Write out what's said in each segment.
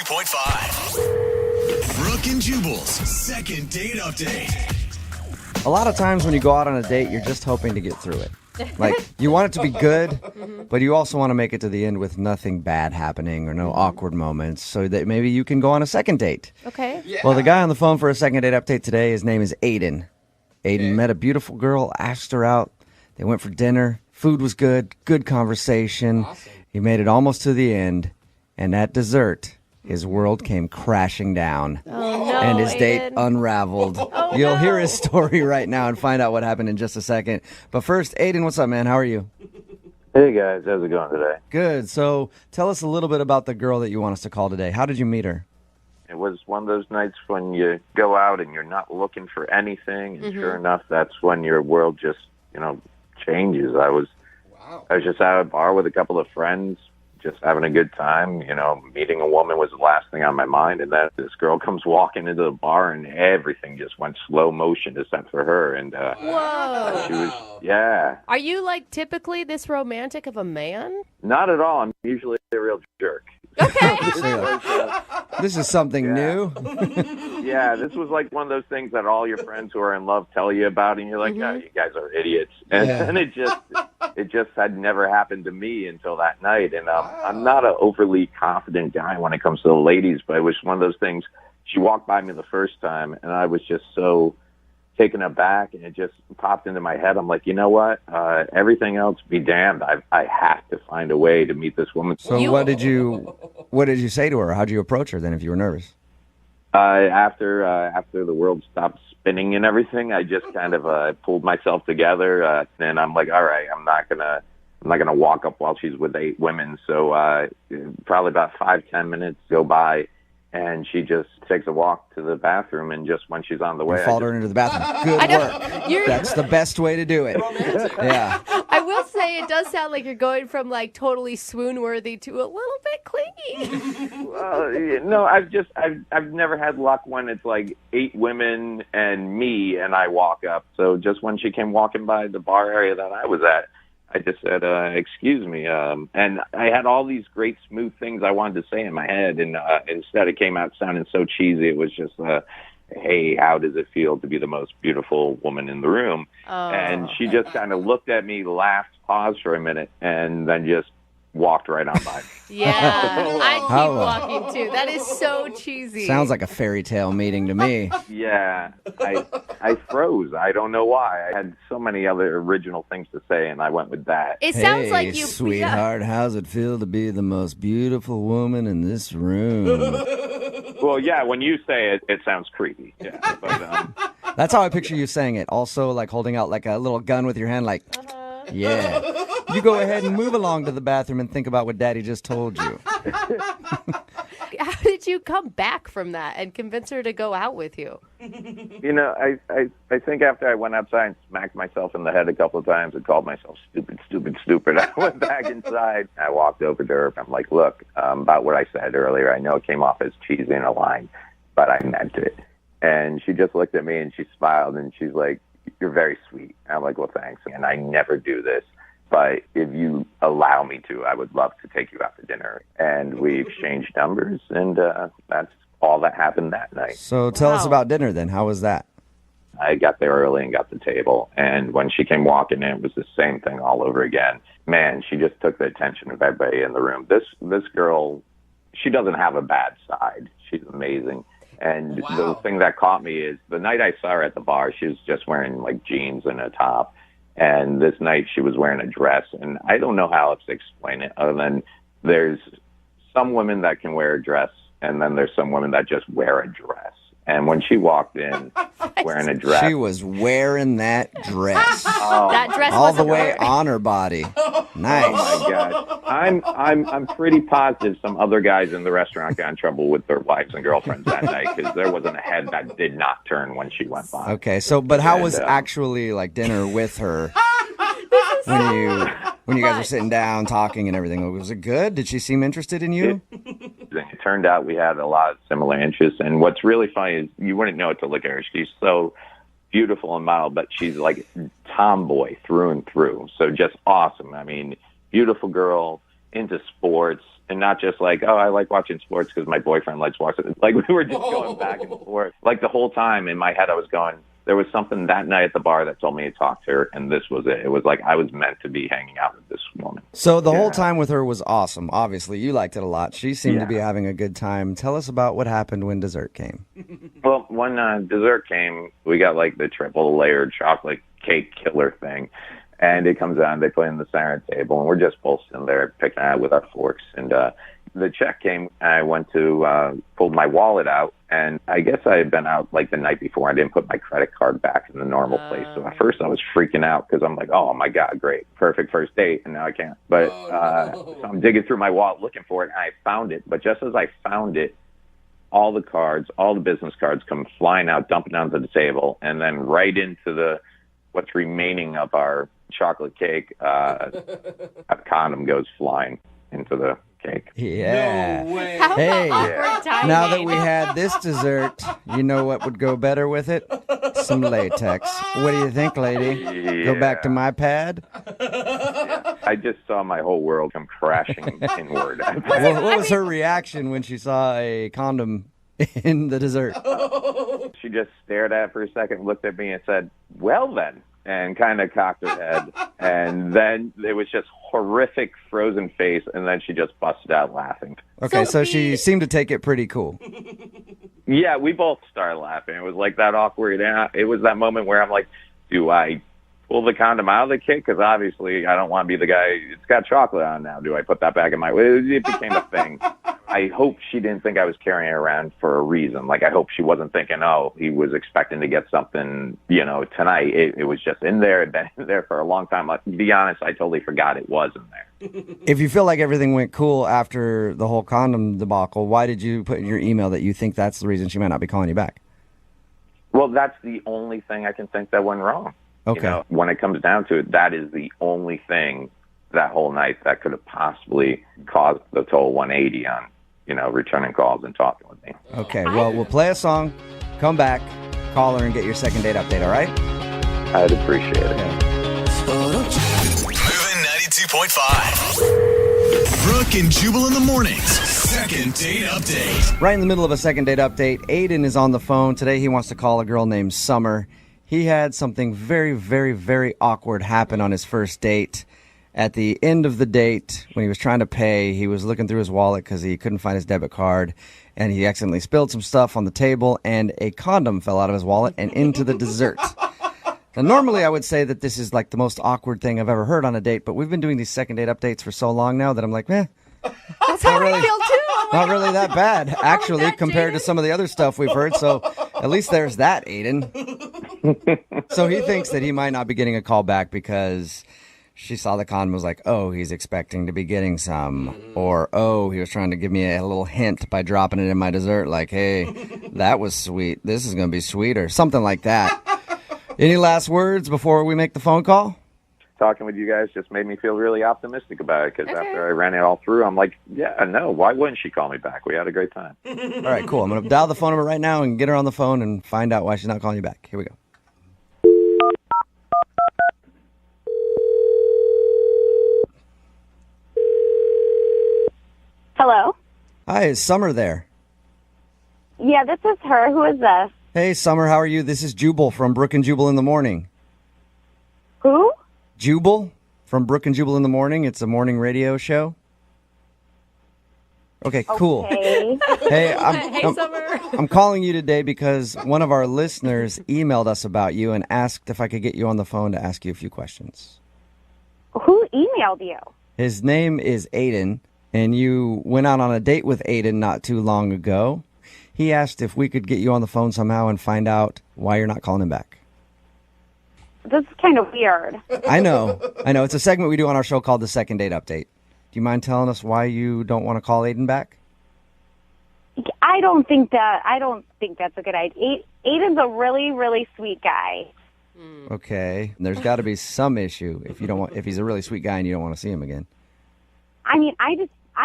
93.5. Brooke and Jubal's second date update. A lot of times when you go out on a date, you're just hoping to get through it. Like, you want it to be good, but you also want to make it to the end with nothing bad happening or no awkward moments so that maybe you can go on a second date. Okay. Yeah. Well, the guy on the phone for a second date update today, his name is Aiden. Aiden met a beautiful girl, asked her out. They went for dinner. Food was good, good conversation. Awesome. He made it almost to the end, and at dessert, his world came crashing down. Oh, no, And his date Aiden. unraveled. Oh, You'll hear no. his story right now and find out what happened in just a second. But first, Aiden, what's up, man? How are you? Hey guys, how's it going today? Good. So tell us a little bit about the girl that you want us to call today. How did you meet her? It was one of those nights when you go out and you're not looking for anything, and sure enough, that's when your world just, changes. I was just at a bar with a couple of friends, just having a good time. Meeting a woman was the last thing on my mind, and then this girl comes walking into the bar, and everything just went slow motion except for her. And Whoa. she was, yeah, Are you like typically this romantic of a man? not at all. I'm usually a real jerk. Okay. This is something new. Yeah, this was like one of those things that all your friends who are in love tell you about, and you're like, "Oh, you guys are idiots." And, and it just had never happened to me until that night. And I'm not an overly confident guy when it comes to the ladies, but it was one of those things. She walked by me the first time, and I was just so taken aback, and it just popped into my head. I'm like, you know what? Everything else be damned. I have to find a way to meet this woman. So what did you say to her? How'd you approach her then if you were nervous? After the world stopped spinning and everything, I just kind of pulled myself together, and I'm like, all right, I'm not gonna walk up while she's with 8 women. So probably about 5-10 minutes go by, and she just takes a walk to the bathroom, and just when she's on the way, You followed her into the bathroom. Good work. That's the best way to do it. Yeah. I will say it does sound like you're going from like totally swoon worthy to a little bit clingy. No, I've never had luck when it's like 8 women and me, and I walk up. So just when she came walking by the bar area that I was at, I just said, excuse me. And I had all these great smooth things I wanted to say in my head, and instead it came out sounding so cheesy. It was just, hey, how does it feel to be the most beautiful woman in the room? And she just kind of looked at me, laughed, paused for a minute, and then just walked right on by me. Yeah, I'd keep How, walking too. That is so cheesy. Sounds like a fairy tale meeting to me. Yeah, I froze. I don't know why. I had so many other original things to say, and I went with that. It sounds Hey, like you, sweetheart, how's it feel to be the most beautiful woman in this room? Well, yeah, when you say it, it sounds creepy. Yeah, but That's how I picture you saying it. Also, like holding out like a little gun with your hand, like, yeah. You go ahead and move along to the bathroom and think about what Daddy just told you. How did you come back from that and convince her to go out with you? I think after I went outside and smacked myself in the head a couple of times and called myself stupid, I went back inside. I walked over to her. I'm like, look, about what I said earlier, I know it came off as cheesy and a line, but I meant it. And she just looked at me and she smiled and she's like, you're very sweet. I'm like, well, thanks. And I never do this, but if you allow me to, I would love to take you out to dinner. And we exchanged numbers, and that's all that happened that night. So tell us Wow. about dinner then. How was that? I got there early and got the table, and when she came walking in, it was the same thing all over again. Man, she just took the attention of everybody in the room. This girl, she doesn't have a bad side. She's amazing. And the thing that caught me is the night I saw her at the bar, she was just wearing like jeans and a top. And this night she was wearing a dress. And I don't know how else to explain it other than there's some women that can wear a dress, and then there's some women that just wear a dress. And when she walked in wearing a dress, She was wearing that dress. That dress All the wasn't way her. on her body. Nice. oh my God, I'm pretty positive some other guys in the restaurant got in trouble with their wives and girlfriends that night because there wasn't a head that did not turn when she went by. Okay, so but how was And, actually like dinner with her when you guys were sitting down talking and everything? Was it good? Did she seem interested in you? It turned out we had a lot of similar interests, and what's really funny is you wouldn't know it to look at her. She's so beautiful and mild, but she's like tomboy through and through. So just awesome. I mean, beautiful girl, into sports, and not just like, oh, I like watching sports because my boyfriend likes watching it. Like, we were just going back and forth. Like, the whole time in my head, I was going, there was something that night at the bar that told me to talk to her, and this was it. It was like I was meant to be hanging out with this woman. So the whole time with her was awesome. Obviously, you liked it a lot. She seemed to be Yeah. having a good time. Tell us about what happened when dessert came. Well, when dessert came, we got like the triple layered chocolate cake killer thing. And it comes out, they put it in the center table, and we're just both sitting there picking at it with our forks. And the check came, and I went to pull my wallet out, and I guess I had been out like the night before. I didn't put my credit card back in the normal place. So at first I was freaking out because I'm like, oh, my God, great, perfect first date, and now I can't. But so I'm digging through my wallet looking for it, and I found it. But just as I found it, all the cards, all the business cards come flying out, dumping onto the table, and then right into what's remaining of our chocolate cake, a condom goes flying into the cake. Yeah. No way. How Hey, awkward timing. now that we had this dessert, you know what would go better with it? Some latex. What do you think, lady? Go back to my pad? I just saw my whole world come crashing inward. What was her reaction when she saw a condom in the dessert? She just stared at it for a second, looked at me, and said, well, then, and kind of cocked her head. And then it was just horrific frozen face, and then she just busted out laughing. Okay, so she seemed to take it pretty cool. Yeah, we both started laughing. It was like that awkward. It was that moment where I'm like, do I pull the condom out of the cake? Because obviously I don't want to be the guy. It's got chocolate on now. Do I put that back in my... It became a thing. I hope she didn't think I was carrying it around for a reason. Like, I hope she wasn't thinking, oh, he was expecting to get something, tonight. It was just in there. It'd been in there for a long time. To be honest, I totally forgot it was in there. If you feel like everything went cool after the whole condom debacle, why did you put in your email that you think that's the reason she might not be calling you back? Well, that's the only thing I can think that went wrong. Okay. When it comes down to it, that is the only thing that whole night that could have possibly caused the total 180 on, returning calls and talking with me. Okay, well, we'll play a song, come back, call her, and get your second date update, all right? I'd appreciate it. Moving 92.5. Brooke and Jubal in the mornings. Second date update. Right in the middle of a second date update, Aiden is on the phone. Today he wants to call a girl named Summer. He had something very, very, very awkward happen on his first date. At the end of the date, when he was trying to pay, he was looking through his wallet because he couldn't find his debit card, and he accidentally spilled some stuff on the table, and a condom fell out of his wallet and into the dessert. Now, normally I would say that this is like the most awkward thing I've ever heard on a date, but we've been doing these second date updates for so long now that I'm like, That's how I feel too. Oh my not really that bad, actually, that compared to jaded. some of the other stuff we've heard. So at least there's that, Aiden. So he thinks that he might not be getting a call back because she saw the condom and was like, oh, he's expecting to be getting some. Or, oh, he was trying to give me a little hint by dropping it in my dessert. Like, hey, that was sweet. This is going to be sweeter. Something like that. Any last words before we make the phone call? Talking with you guys just made me feel really optimistic about it because after I ran it all through, I'm like, yeah, no, why wouldn't she call me back? We had a great time. All right, cool. I'm going to dial the phone number right now and get her on the phone and find out why she's not calling you back. Here we go. Hello? Hi, is Summer there? Yeah, this is her. Who is this? Hey, Summer, how are you? This is Jubal from Brooke and Jubal in the Morning. Who? Jubal from Brooke and Jubal in the Morning. It's a morning radio show. Okay, cool. Okay. Hey, Hey, Summer. I'm calling you today because one of our listeners emailed us about you and asked if I could get you on the phone to ask you a few questions. Who emailed you? His name is Aiden, and you went out on a date with Aiden not too long ago. He asked if we could get you on the phone somehow and find out why you're not calling him back. This is kind of weird. I know. It's a segment we do on our show called the Second Date Update. Do you mind telling us why you don't want to call Aiden back? I don't think that's a good idea. Aiden's a really, really sweet guy. Okay. There's got to be some issue if he's a really sweet guy and you don't want to see him again. I mean, I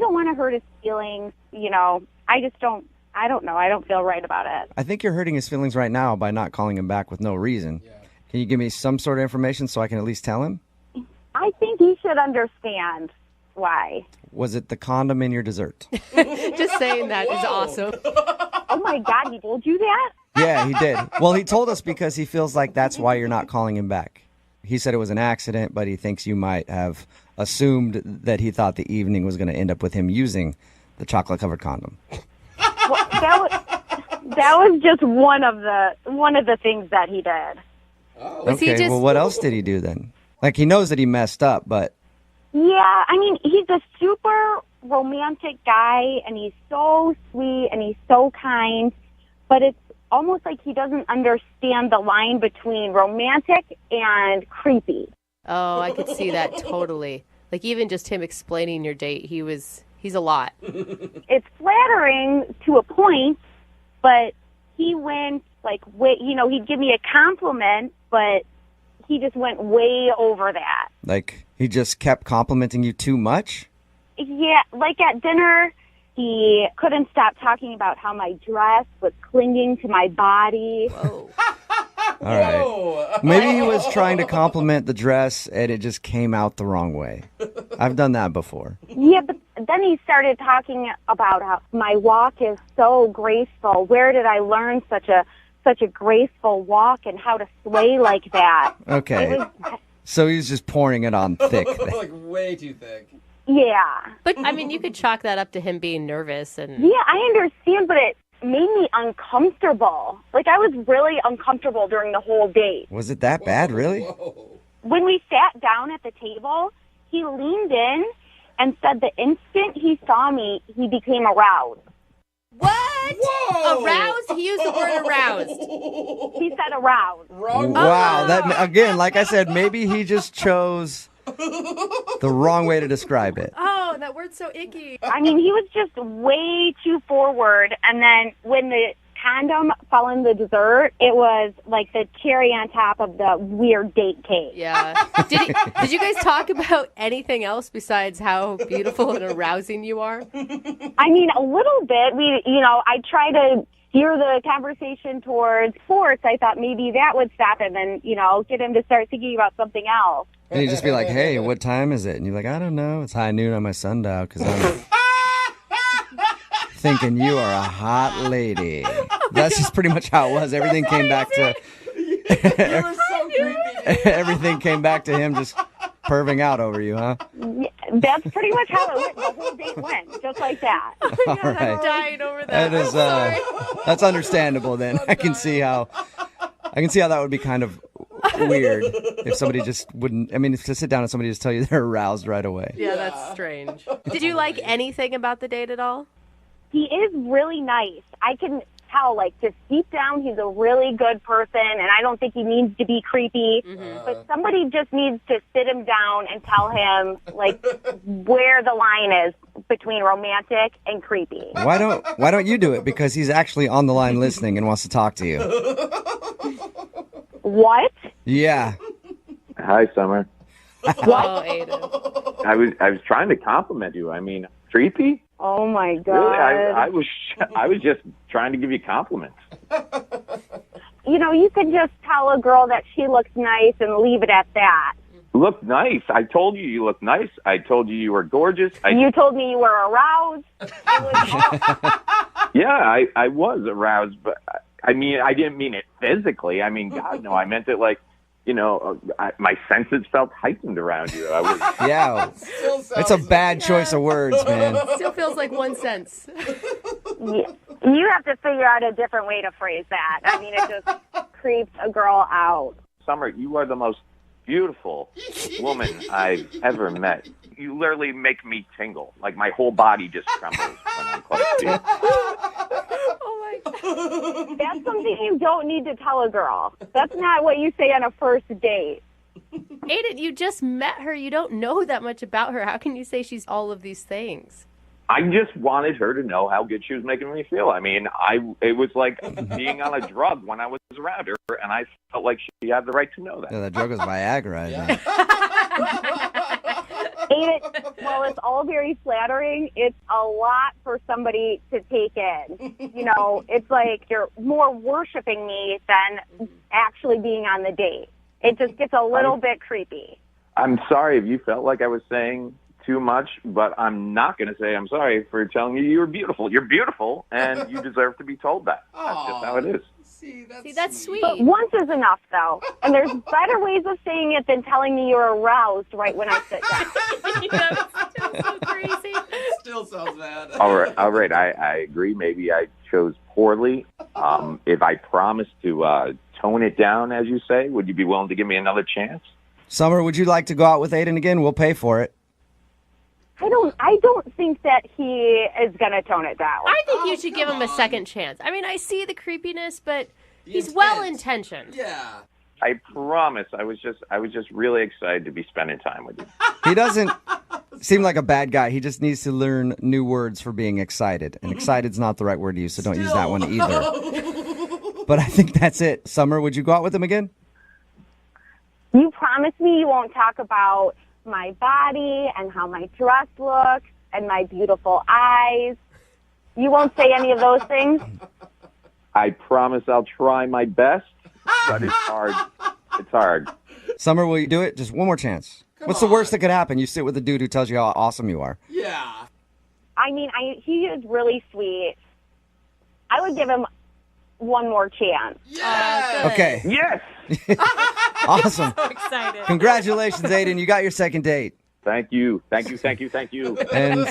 don't want to hurt his feelings, I don't know. I don't feel right about it. I think you're hurting his feelings right now by not calling him back with no reason. Yeah. Can you give me some sort of information so I can at least tell him? I think he should understand. Why? Was it the condom in your dessert? Just saying that is awesome. Oh my God, he told you that? Yeah, he did. Well, he told us because he feels like that's why you're not calling him back. He said it was an accident, but he thinks you might have assumed that he thought the evening was going to end up with him using the chocolate-covered condom. Well, that was just one of the things that he did. Was he just... well, what else did he do then? Like, he knows that he messed up, but... Yeah, I mean, he's a super romantic guy, and he's so sweet, and he's so kind, but it's almost like he doesn't understand the line between romantic and creepy. Oh, I could see that totally. Like, even just him explaining your date, he's a lot. It's flattering to a point, but he went, like, he'd give me a compliment, but he just went way over that. Like, he just kept complimenting you too much? Yeah, like at dinner, he couldn't stop talking about how my dress was clinging to my body. Whoa. All right. Maybe he was trying to compliment the dress and it just came out the wrong way. I've done that before. Yeah, but then he started talking about how my walk is so graceful. Where did I learn such a graceful walk and how to sway like that? Okay. So he's just pouring it on thick. Like way too thick. Yeah. But, I mean, you could chalk that up to him being nervous. And Yeah, I understand, but it made me uncomfortable. Like, I was really uncomfortable during the whole date. Was it that bad, really? Whoa. When we sat down at the table, he leaned in and said the instant he saw me, he became aroused. What? Whoa. Aroused? He used the word aroused. He said aroused. Wrong. Wow. That again, like I said, maybe he just chose the wrong way to describe it. Oh, that word's so icky. I mean, he was just way too forward. And then when the condom fell in the dessert, it was like the cherry on top of the weird date cake. Yeah. Did you guys talk about anything else besides how beautiful and arousing you are? I mean, a little bit. I try to steer the conversation towards sports. I thought maybe that would stop him and, get him to start thinking about something else. And he'd just be like, hey, what time is it? And you're like, I don't know. It's high noon on my sundial because I'm thinking you are a hot lady. That's just pretty much how it was. Everything came back to... You were so creepy. Everything came back to him just perving out over you, huh? Yeah, that's pretty much how it went. The whole date went, just like that. All right. I'm dying over that. That is, that's understandable then. I can see how that would be kind of weird if somebody just wouldn't, to sit down and somebody just tell you they're aroused right away. Yeah, that's strange. Did you like anything about the date at all? He is really nice. I can tell, just deep down, he's a really good person, and I don't think he needs to be creepy. Mm-hmm. But somebody just needs to sit him down and tell him, where the line is between romantic and creepy. Why don't you do it? Because he's actually on the line listening and wants to talk to you. What? Yeah. Hi, Summer. Oh, Aiden. I was trying to compliment you. Creepy? Oh my God! Really? I was just trying to give you compliments. You could just tell a girl that she looks nice and leave it at that. Look nice. I told you look nice. I told you were gorgeous. You told me you were aroused. Yeah, I was aroused, but I didn't mean it physically. God, no, I meant it my senses felt heightened around you. Yeah. It's a bad choice of words, man. Still feels like 1 sense. You have to figure out a different way to phrase that. It just creeps a girl out. Summer, you are the most beautiful woman I've ever met. You literally make me tingle. Like my whole body just trembles when I'm close to you. Oh my God. That's something you don't need to tell a girl. That's not what you say on a first date. Aiden, you just met her. You don't know that much about her. How can you say she's all of these things? I just wanted her to know how good she was making me feel. It was like being on a drug when I was around her, and I felt like she had the right to know that. Yeah, that drug was Viagra. Yeah. Well, it's all very flattering. It's a lot for somebody to take in. It's like you're more worshiping me than actually being on the date. It just gets a little bit creepy. I'm sorry if you felt like I was saying too much, but I'm not going to say I'm sorry for telling you you're beautiful. You're beautiful, and you deserve to be told that. That's just how it is. See, that's sweet. But once is enough, though. And there's better ways of saying it than telling me you're aroused right when I sit down. That's still so crazy. Still sounds bad. All right. I agree. Maybe I chose poorly. If I promise to tone it down, as you say, would you be willing to give me another chance? Summer, would you like to go out with Aiden again? We'll pay for it. I don't think that he is going to tone it down. I think you should give him a second chance. I mean, I see the creepiness, but he's well-intentioned. Yeah. I promise. I was just really excited to be spending time with you. He doesn't seem like a bad guy. He just needs to learn new words for being excited. And excited's not the right word to use, so don't use that one either. But I think that's it. Summer, would you go out with him again? You promise me you won't talk about my body and how my dress looks and my beautiful eyes. You won't say any of those things? I promise I'll try my best, but it's hard. It's hard. Summer, will you do it? Just one more chance. What's the worst that could happen? You sit with a dude who tells you how awesome you are. Yeah. I mean, he is really sweet. I would give him one more chance. Yeah. Okay. Yes. Awesome. Excited. Congratulations, Aiden. You got your second date. Thank you. And